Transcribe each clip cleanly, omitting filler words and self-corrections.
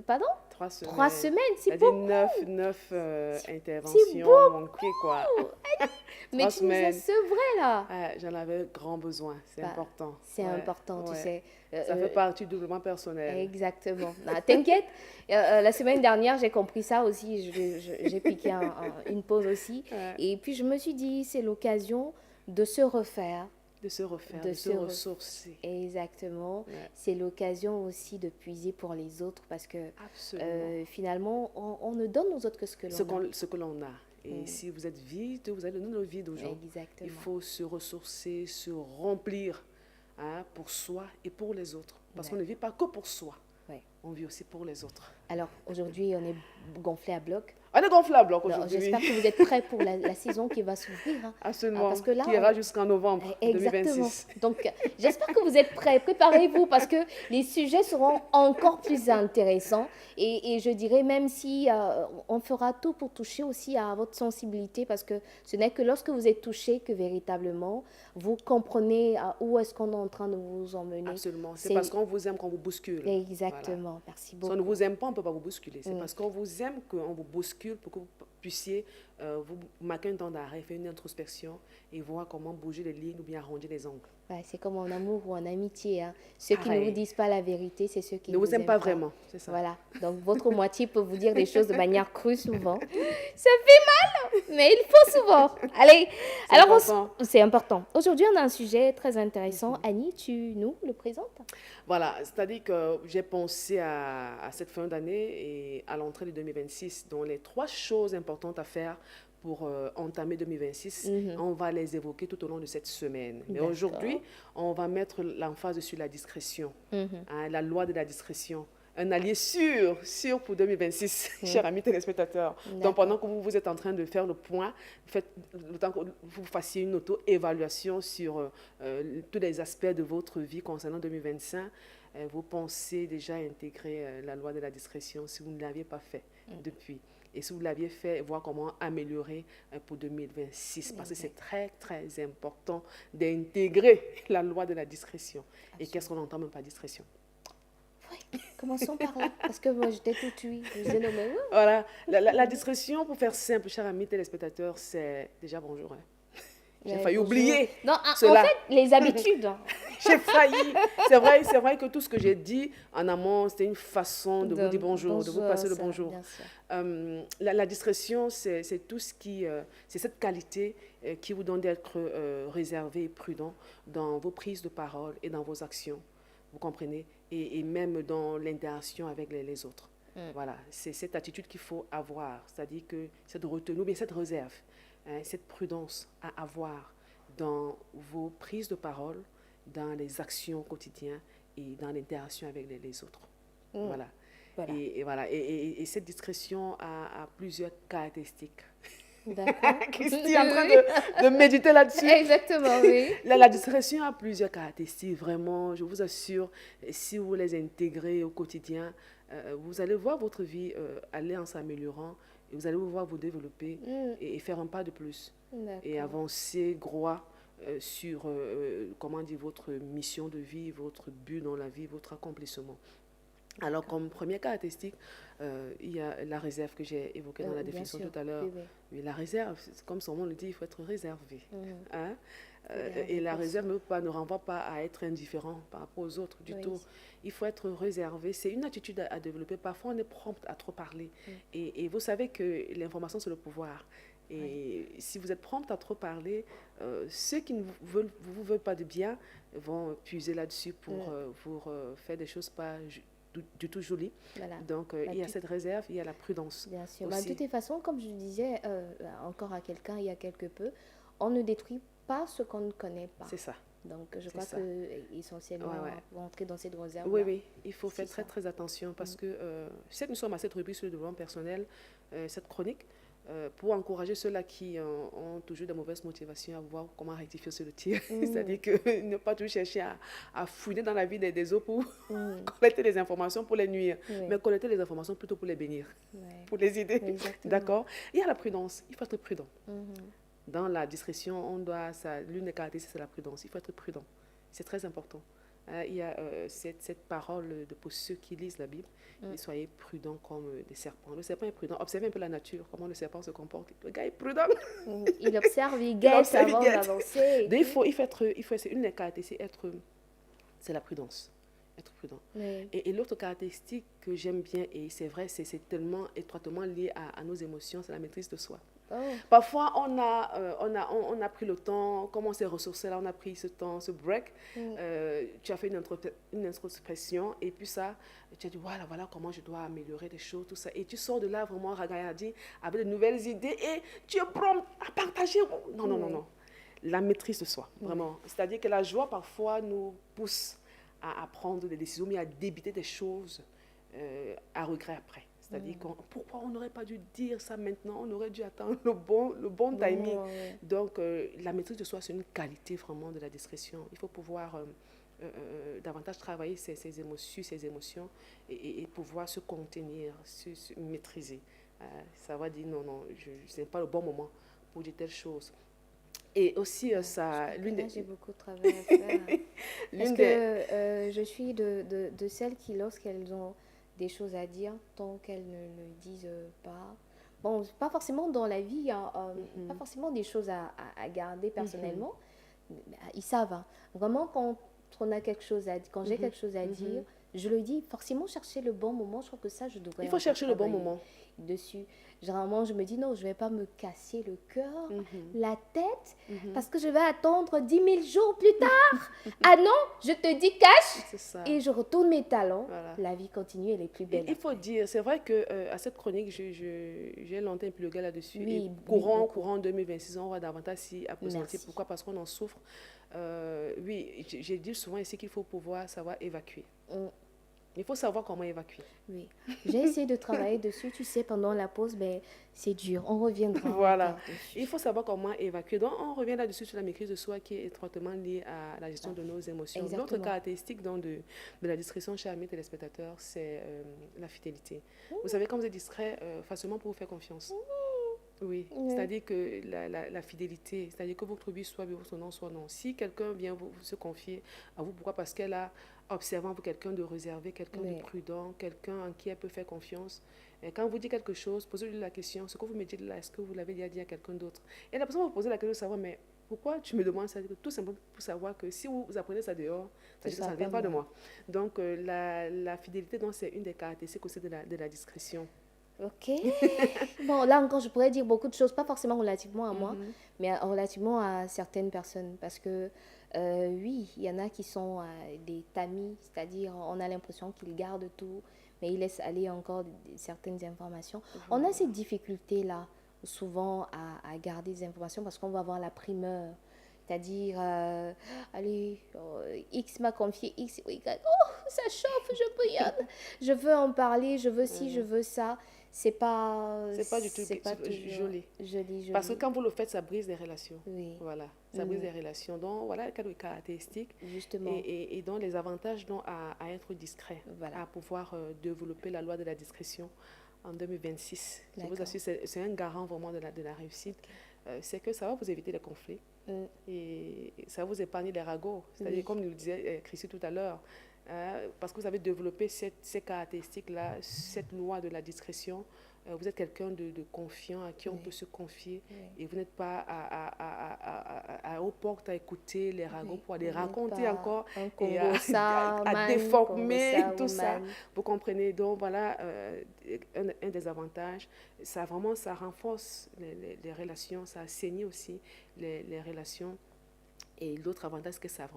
Pardon? 3 semaines. 3 semaines, c'est C'est-à-dire beaucoup. neuf C'est interventions beaucoup. manquées, quoi. Mais 3 tu nous as semaines. sevrés, là. J'en avais grand besoin. C'est Bah, important. c'est Ouais, important, tu ouais. sais. Ça fait partie du développement personnel. Exactement. Ah, t'inquiète, la semaine dernière, j'ai compris ça aussi. J'ai piqué une pause aussi. Ouais. Et puis, je me suis dit, c'est l'occasion de se refaire, De se refaire, de de se se re- ressourcer. Exactement. Ouais. C'est l'occasion aussi de puiser pour les autres parce que Absolument. finalement, on ne donne aux autres que ce que l'on a. Ce que l'on a. Et si vous êtes vide, vous allez donner le vide aux gens. Il Exactement. faut se ressourcer, se remplir, hein, pour soi et pour les autres. Parce qu'on ne vit pas que pour soi. Ouais. On vit aussi pour les autres. Alors, aujourd'hui, on est gonflé à bloc. On est gonflé à bloc Alors, aujourd'hui. j'espère que vous êtes prêts pour la saison qui va s'ouvrir. Hein. Absolument. Parce que là, qui ira jusqu'en novembre exactement. 2026. Donc, j'espère que vous êtes prêts. Préparez-vous parce que les sujets seront encore plus intéressants. Et je dirais même si on fera tout pour toucher aussi à votre sensibilité parce que ce n'est que lorsque vous êtes touché que véritablement vous comprenez où est-ce qu'on est en train de vous emmener. Absolument. C'est parce qu'on vous aime qu'on vous bouscule. Exactement. Voilà. Merci beaucoup. Si on ne vous aime pas, on ne peut pas vous bousculer. C'est parce qu'on vous aime qu'on vous bouscule pour que vous puissiez vous marquer un temps d'arrêt, faire une introspection et voir comment bouger les lignes ou bien arrondir les angles. Ouais, c'est comme en amour ou en amitié. Hein. Ceux qui ne vous disent pas la vérité, c'est ceux qui ne vous aiment pas vraiment. C'est ça. Voilà. Donc, votre moitié peut vous dire des choses de manière crue souvent. Ça fait mal, mais il faut souvent. Allez, c'est important. Aujourd'hui, on a un sujet très intéressant. Annie, tu nous le présentes? Voilà, c'est-à-dire que j'ai pensé à cette fin d'année et à l'entrée de 2026, dont les 3 choses importantes à faire pour entamer 2026. On va les évoquer tout au long de cette semaine. Mais aujourd'hui, on va mettre l'emphase sur la discrétion, hein, la loi de la discrétion. Un allié sûr pour 2026, chers amis téléspectateurs. Donc, pendant que vous êtes en train de faire le point, faites le temps que vous fassiez une auto-évaluation sur tous les aspects de votre vie concernant 2025. Vous pensez déjà intégrer la loi de la discrétion si vous ne l'aviez pas fait depuis. Et si vous l'aviez fait, voir comment améliorer pour 2026. Parce que c'est très, très important d'intégrer la loi de la discrétion. Absolument. Et qu'est-ce qu'on entend même par discrétion? Oui, commençons par là. Parce que moi, j'étais tout tuée. Je vous ai nommé. Voilà. La discrétion, pour faire simple, chers amis téléspectateurs, c'est déjà bonjour. Hein. J'ai failli oublier. Non, cela. En fait, les habitudes. J'ai failli. C'est vrai que tout ce que j'ai dit en amont, c'était une façon de vous dire bonjour, de vous passer le bonjour. La discrétion, c'est tout ce qui, c'est cette qualité qui vous donne d'être réservé et prudent dans vos prises de parole et dans vos actions. Vous comprenez? Et même dans l'interaction avec les autres. Voilà, c'est cette attitude qu'il faut avoir, c'est-à-dire que cette retenue, bien cette réserve, hein, cette prudence à avoir dans vos prises de parole, dans les actions quotidiennes et dans l'interaction avec les autres. Voilà. Et voilà. Et cette discrétion a plusieurs caractéristiques. D'accord. Christy est en train de méditer là-dessus. Exactement, oui. La discrétion a plusieurs caractéristiques, vraiment, je vous assure, si vous les intégrez au quotidien, vous allez voir votre vie aller en s'améliorant et vous allez vous voir vous développer et faire un pas de plus et avancer droit sur comment dire, votre mission de vie, votre but dans la vie, votre accomplissement. Alors, comme première caractéristique, il y a la réserve que j'ai évoquée dans la définition tout à l'heure. Oui, la réserve, comme son nom le dit, il faut être réservé. Hein? Et la réserve ne renvoie pas à être indifférent par rapport aux autres du tout. Il faut être réservé. C'est une attitude à développer. Parfois, on est prompt à trop parler. Et vous savez que l'information, c'est le pouvoir. Et si vous êtes prompt à trop parler, ceux qui ne vous veulent pas de bien vont puiser là-dessus pour faire des choses pas du tout joli. Voilà. Donc, il y a cette réserve, il y a la prudence. Bien sûr. De toute façon, comme je disais encore à quelqu'un il y a quelque peu, on ne détruit pas ce qu'on ne connaît pas. C'est ça. Donc, je crois qu'essentiellement, pour entrer dans cette réserve. Oui, il faut faire très, très attention parce que, je sais que nous sommes à cette rubrique sur le développement personnel, cette chronique, pour encourager ceux-là qui ont toujours de mauvaises motivations à voir comment rectifier sur le tir. C'est-à-dire que ne pas toujours chercher à fouiner dans la vie des autres pour collecter des informations pour les nuire, mais collecter les informations plutôt pour les bénir, pour les aider. D'accord? Il y a la prudence, il faut être prudent. Dans la discrétion, l'une des caractéristiques, c'est la prudence. Il faut être prudent. C'est très important. Il y a cette parole pour ceux qui lisent la Bible. Et soyez prudents comme des serpents. Le serpent est prudent. Observez un peu la nature, comment le serpent se comporte. Le gars est prudent. Il observe, il Il guette observe, il avant guette. d'avancer. Donc, c'est une des caractéristiques, c'est la prudence. Être prudent. Oui. Et l'autre caractéristique que j'aime bien, et c'est vrai, c'est tellement étroitement lié à nos émotions, c'est la maîtrise de soi. Oh. Parfois, on a pris le temps, comme on s'est ressourcé là, on a pris ce temps, ce break. Tu as fait une introspection et puis ça, tu as dit voilà comment je dois améliorer les choses, tout ça. Et tu sors de là vraiment ragaillardi avec de nouvelles idées et tu es prompt à partager. Non. La maîtrise de soi, vraiment. C'est-à-dire que la joie parfois nous pousse à prendre des décisions, mais à débiter des choses à regret après. C'est-à-dire pourquoi on n'aurait pas dû dire ça maintenant, on aurait dû attendre le bon timing. Donc, la maîtrise de soi, c'est une qualité vraiment de la discrétion. Il faut pouvoir davantage travailler ses émotions et pouvoir se contenir, se maîtriser. Ça va dire non, ce n'est pas le bon moment pour dire telle chose. Et aussi, j'ai beaucoup de travail à faire. Parce que je suis de celles qui, lorsqu'elles ont des choses à dire, tant qu'elles ne le disent pas, bon, pas forcément dans la vie, pas forcément des choses à garder personnellement, ils savent. Hein. Vraiment, quand on a quelque chose à dire, quand j'ai quelque chose à dire, je le dis, forcément chercher le bon moment, je trouve que ça, je devrais. Il faut chercher le bon moment. Dessus. Généralement, je me dis non, je ne vais pas me casser le cœur, la tête, parce que je vais attendre 10 000 jours plus tard. Ah non, je te dis cache et je retourne mes talons. Voilà. La vie continue, elle est plus belle. Il faut dire, c'est vrai qu'à cette chronique, j'ai longtemps épilogué là-dessus. Oui, et courant 2026, on va davantage s'y appesantir. Pourquoi? Parce qu'on en souffre. Oui, j'ai dit souvent ici qu'il faut pouvoir savoir évacuer. Il faut savoir comment évacuer. Oui, j'ai essayé de travailler dessus. Tu sais, pendant la pause, ben, c'est dur. On reviendra. Voilà. Il faut savoir comment évacuer. Donc, on revient là-dessus sur la maîtrise de soi qui est étroitement liée à la gestion de nos émotions. L'autre caractéristique donc, de la discrétion, chers amis téléspectateurs, c'est la fidélité. Vous savez, quand vous êtes discret, facilement pour vous faire confiance. Oui, c'est-à-dire que la fidélité, c'est-à-dire que votre vie soit oui, votre nom soit non. Si quelqu'un vient se confier à vous, pourquoi? Parce qu'elle a observé vous quelqu'un de réservé, quelqu'un de prudent, quelqu'un en qui elle peut faire confiance. Et quand vous dites quelque chose, posez-lui la question, ce que vous me dites là, est-ce que vous l'avez déjà dit à quelqu'un d'autre? Et la personne va vous poser la question de savoir, mais pourquoi tu me demandes ça? Tout simplement pour savoir que si vous apprenez ça dehors, ça ne vient pas de moi. Donc, la fidélité, c'est une des caractéristiques aussi de la discrétion. Ok. Bon, là encore, je pourrais dire beaucoup de choses, pas forcément relativement à moi, mais relativement à certaines personnes. Parce que, oui, il y en a qui sont des tamis, c'est-à-dire on a l'impression qu'ils gardent tout, mais ils laissent aller encore certaines informations. On a cette difficulté-là, souvent, à garder des informations parce qu'on va avoir la primeur. C'est-à-dire, allez, X m'a confié X, Y, ça chauffe, je veux en parler, je veux ci, je veux ça. C'est pas du tout joli. Parce que quand vous le faites, ça brise les relations. Oui. Voilà, ça brise les relations. Donc, voilà quelques caractéristiques. Justement. Et donc, les avantages donc, à être discret, à pouvoir développer la loi de la discrétion en 2026. Je vous assure, c'est un garant vraiment de la réussite. C'est que ça va vous éviter les conflits et ça va vous épargner les ragots. C'est-à-dire, comme nous le disait Christy tout à l'heure, parce que vous avez développé ces caractéristiques-là, cette loi de la discrétion. Vous êtes quelqu'un de confiant, à qui on peut se confier, et vous n'êtes pas aux portes à écouter les ragots pour les raconter encore et à déformer tout ça. Vous comprenez? Donc voilà, un des avantages, ça renforce les relations, ça assainit aussi les relations. Et l'autre avantage, c'est que ça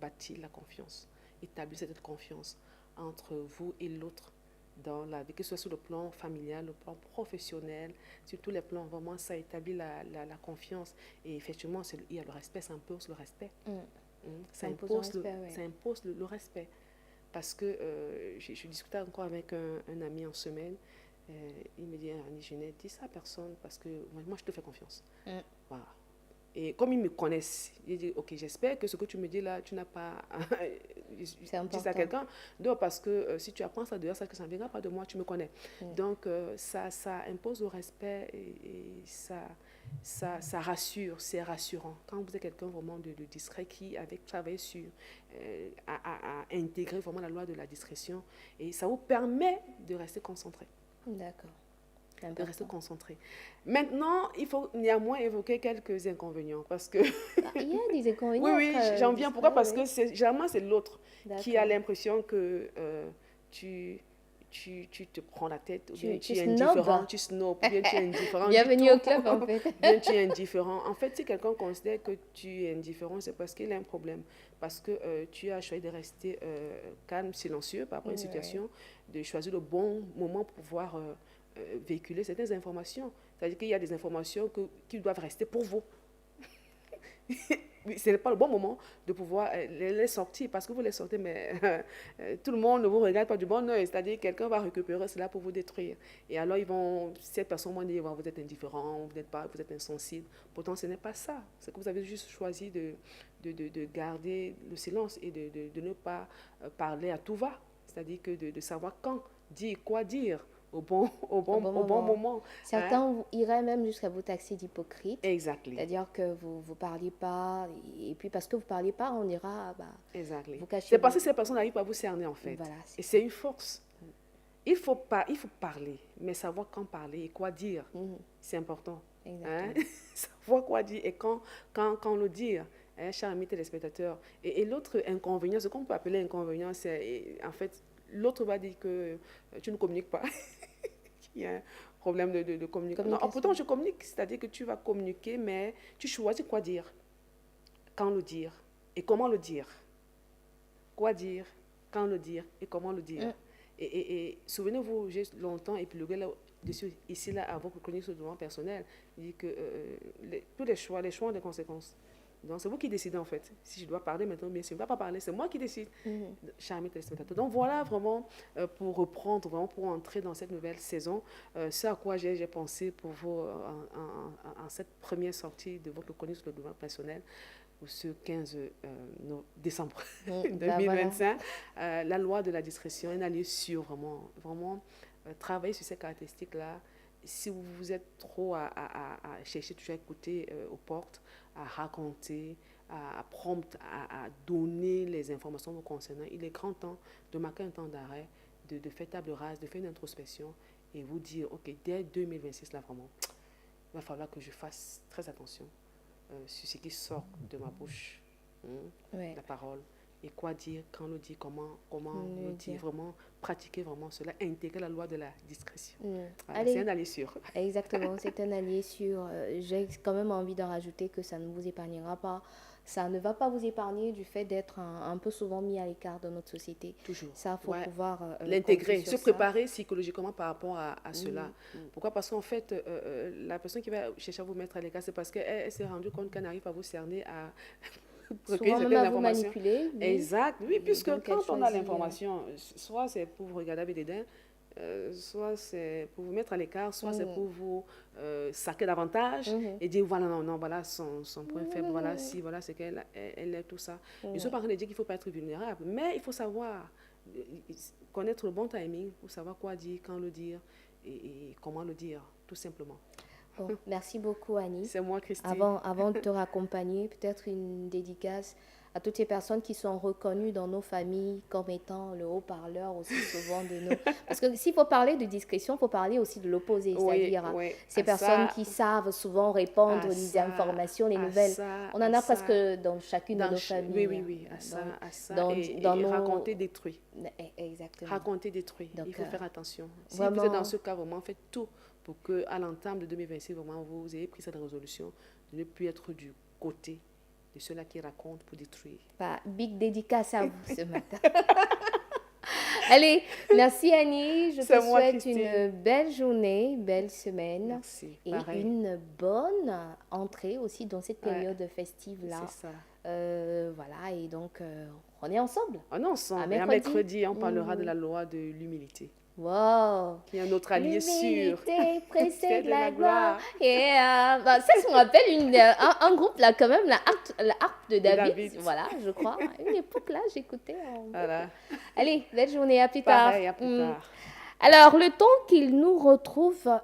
bâtit la confiance, établit cette confiance entre vous et l'autre dans la vie, que ce soit sur le plan familial, le plan professionnel, sur tous les plans, vraiment, ça établit la confiance. Et effectivement, il y a le respect, ça impose le respect. Ça impose le respect. Parce que je discutais encore avec un ami en semaine, il me dit, Annie, je n'ai dit ça à personne parce que moi, je te fais confiance. Voilà. Et comme ils me connaissent, ils disent, ok, j'espère que ce que tu me dis là, tu n'as pas C'est dit ça à important. quelqu'un. Donc, parce que si tu apprends ça dehors, ça ne viendra pas de moi, tu me connais. Donc, ça impose au respect et ça rassure, c'est rassurant. Quand vous êtes quelqu'un vraiment de discret qui, avec travaillé sur, à intégrer vraiment la loi de la discrétion, et ça vous permet de rester concentré. D'accord. De rester concentré. Maintenant, il faut néanmoins évoquer quelques inconvénients parce que Il y a des inconvénients. oui, j'en viens. Pourquoi? Parce que généralement, c'est l'autre qui a l'impression que tu te prends la tête, ou bien tu es indifférent, tu snobs, ou bien tu es indifférent. Bienvenue au club, en fait. Bien, tu es indifférent. En fait, si quelqu'un considère que tu es indifférent, c'est parce qu'il a un problème. Parce que tu as choisi de rester calme, silencieux par rapport à une situation, de choisir le bon moment pour pouvoir véhiculer certaines informations. C'est-à-dire qu'il y a des informations qui doivent rester pour vous. Ce n'est pas le bon moment de pouvoir les sortir parce que vous les sortez, mais tout le monde ne vous regarde pas du bon oeil. C'est-à-dire que quelqu'un va récupérer cela pour vous détruire. Et alors, cette personne va dire, vous êtes indifférent, vous êtes insensible. Pourtant, ce n'est pas ça. C'est que vous avez juste choisi de garder le silence et de ne pas parler à tout va. C'est-à-dire que de savoir quand dire, quoi dire au bon moment. Certains iraient même jusqu'à vous taxer d'hypocrite. Exactly. C'est-à-dire que vous ne parlez pas, et puis parce que vous ne parlez pas, on ira exactly. vous cacher. C'est parce que ces personnes n'arrivent pas à vous cerner, en fait. Voilà, et c'est une force. Il faut parler, mais savoir quand parler et quoi dire. C'est important. Savoir quoi dire et quand le dire. Chers amis téléspectateurs. Et l'autre inconvénient, ce qu'on peut appeler inconvénient, c'est en fait, l'autre va dire que tu ne communiques pas. Il y a un problème de communication. Non, pourtant, je communique, c'est-à-dire que tu vas communiquer, mais tu choisis quoi dire, quand le dire et comment le dire. Quoi dire, quand le dire et comment le dire. Et souvenez-vous, j'ai longtemps épilogé là-dessus, ici, là, à votre chronique sur le développement personnel, il dit que tous les choix ont des conséquences. Donc, c'est vous qui décidez, en fait. Si je dois parler maintenant, bien sûr, je ne vais pas parler, c'est moi qui décide. Chers amis téléspectateurs. Donc, voilà vraiment, pour reprendre, vraiment pour entrer dans cette nouvelle saison, ce à quoi j'ai pensé pour vous en cette première sortie de votre chronique sur le développement personnel, ou ce 15 décembre 2025. La loi de la discrétion, un allié sûr, vraiment travailler sur ces caractéristiques-là. Si vous êtes trop à chercher toujours à écouter aux portes, à raconter, à prompt, à donner les informations vous concernant, il est grand temps de marquer un temps d'arrêt, de faire table rase, de faire une introspection et vous dire, ok, dès 2026, là vraiment, il va falloir que je fasse très attention sur ce qui sort de ma bouche, la parole. Et quoi dire, quand le dire, comment le dire, vraiment pratiquer vraiment cela, intégrer la loi de la discrétion. Voilà, c'est un allié sûr. Exactement, c'est un allié sûr. J'ai quand même envie d'en rajouter que ça ne vous épargnera pas. Ça ne va pas vous épargner du fait d'être un peu souvent mis à l'écart de notre société. Toujours. Ça, il faut pouvoir l'intégrer, se préparer psychologiquement par rapport à cela. Pourquoi? Parce qu'en fait, la personne qui va chercher à vous mettre à l'écart, c'est parce qu'elle s'est rendue compte qu'elle n'arrive à vous cerner à... souvent même à vous manipuler. Exact, oui, puisque quand on a l'information, soit c'est pour vous regarder avec des dents, soit c'est pour vous mettre à l'écart, soit c'est pour vous saquer davantage et dire voilà, non, voilà son point faible, voilà c'est qu'elle est tout ça. Je ne suis pas en train de dire qu'il ne faut pas être vulnérable, mais il faut savoir connaître le bon timing pour savoir quoi dire, quand le dire et comment le dire, tout simplement. Bon, merci beaucoup, Annie. C'est moi, Christine. Avant de te raccompagner, peut-être une dédicace à toutes ces personnes qui sont reconnues dans nos familles comme étant le haut-parleur aussi souvent de nos... Parce que s'il faut parler de discrétion, il faut parler aussi de l'opposé, c'est-à-dire ces personnes qui savent souvent répandre les informations, les nouvelles. On en a presque dans chacune de nos familles. Oui, à ça. Et raconter détruit. Exactement. Raconter détruit. Il faut faire attention. Si vous êtes dans ce cas, vraiment, faites tout pour qu'à l'entame de 2026, vraiment, vous ayez pris cette résolution de ne plus être du côté de ceux-là qui racontent pour détruire. Big dédicace à vous ce matin. Allez, merci Annie. Je te souhaite une belle journée, belle semaine. Merci. Et une bonne entrée aussi dans cette période festive-là. C'est ça. Voilà, et donc on est ensemble. On est ensemble. Et à mercredi, on parlera de la loi de l'humilité. Wow. Qui est notre allié sûr. L'humilité précède de la la gloire. gloire. Et bah, ça me rappelle un groupe là quand même, la harpe de David. David. Voilà, je crois. À une époque là, j'écoutais. Voilà. Allez, belle journée, à plus tard. Pareil, à plus tard. Alors, le temps qu'il nous retrouve